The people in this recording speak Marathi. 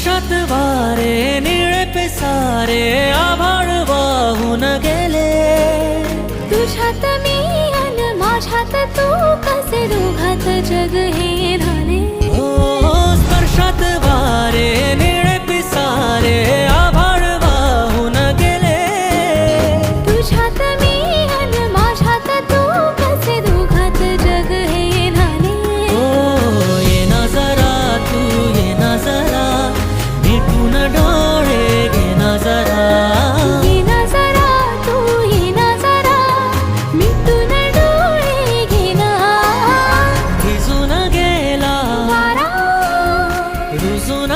स्पर्शात वारे निळे पिसारे आभाळ वाहून गेले. तुझ्यात मी अन माझ्यात तू कसे दोघात जग हे झाले. हो स्पर्शात वारे निळे पिसारे आभाळ वाहून गेले. तुझ्यात मी अन माझ्यात तू कसे दोघात जग हे झाले. हो ये ना जरा तू ये ना जरा मिटून डोळे घे ना जरा. ये ना जरा तू ये ना जरा मिटून डोळे घे ना. भिजून गेला वारा रुजून